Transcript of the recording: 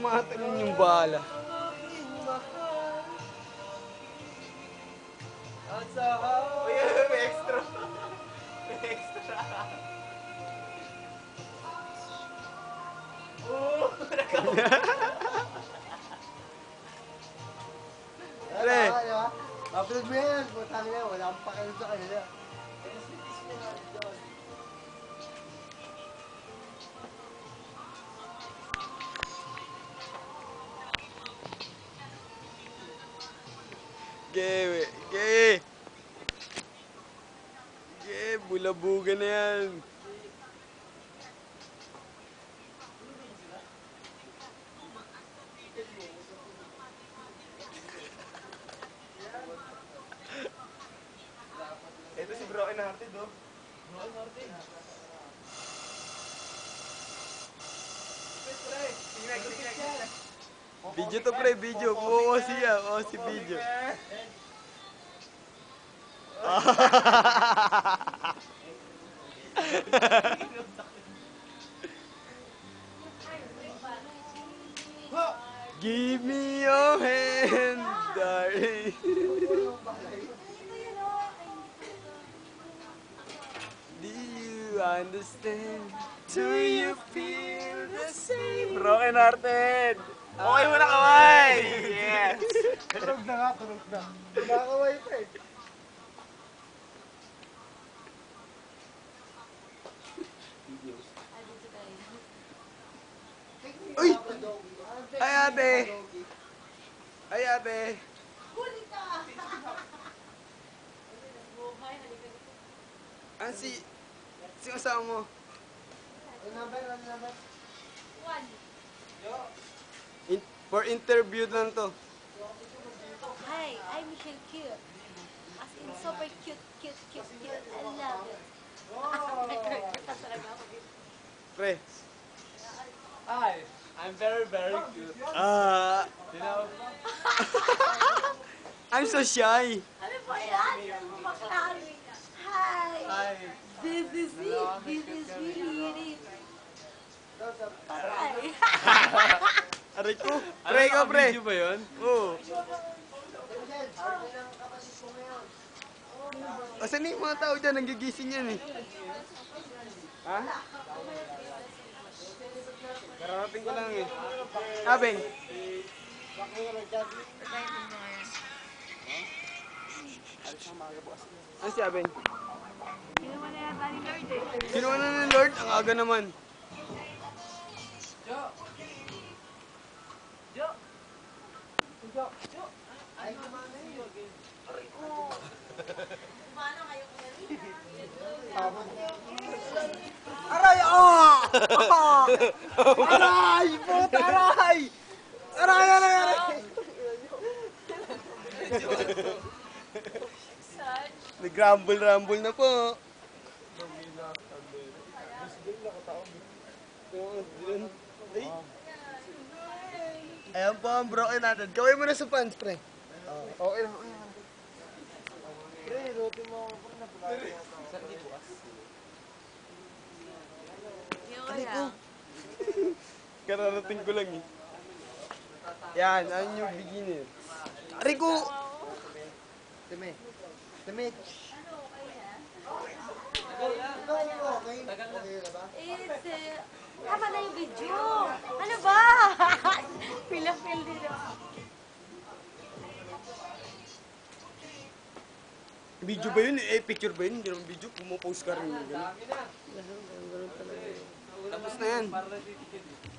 tumatalon yung bala. Uy, may extra. May extra. Oo, Pre. Upload mo yan. Putang ina, wala akong pakialam sa kanila. Ge, ge. Ge, bulabugan na yan. Ito si Broken Hearted, oh. Broken Hearted. Video to pre, video. Oo siya, oo si video. Give me your hand, darling. Do you understand? Do you feel the same? Broken Hearted. Okay mo na kamay. Yes. Tunog na nga, tunog na. Nakakaway pa eh. Uy! Ay ate! Ay ate! Ano si kasama mo? Ano number? Ano number? For interview lang to. Hi, I'm Michelle Cute. As in, super cute, cute, cute, cute. I love it. Nag-recruitas talaga ako dito. Pre. Hi, I'm very, very cute. You know? I'm so shy. Ano po yan? Baklaan. Hi. Hi. This is it. This is really, really. Aray. Aray ko. Pre ko, pre. Video ba yun? Oo. Asan yung mga tao dyan? Nanggigising yan eh. Ha? Kararating ko lang eh. Abeng. Ano si Abeng? Kinuha na yata ni Lord eh. Kinuha na ng Lord? Ang aga naman. Aray! Ah! Aray! Puta! Aray! Aray! Aray! Aray! Nag-rumble-rumble na po. Ay. Ayan po ang broken natin. Gawin mo na sa pants, pre. Okay. Pre, rote mo ako. Pre, napulala mo ako. Aray ko. Kararating ko lang eh. Yan, ano yung beginner. Aray ko! Teme. Teme. Ito, okay. Okay na ba? Tama na yung video. Ano ba? Feel din ako. Video ba yun? Eh, picture ba yun? Hindi naman video. Pumopost ka rin. Tapos na yan.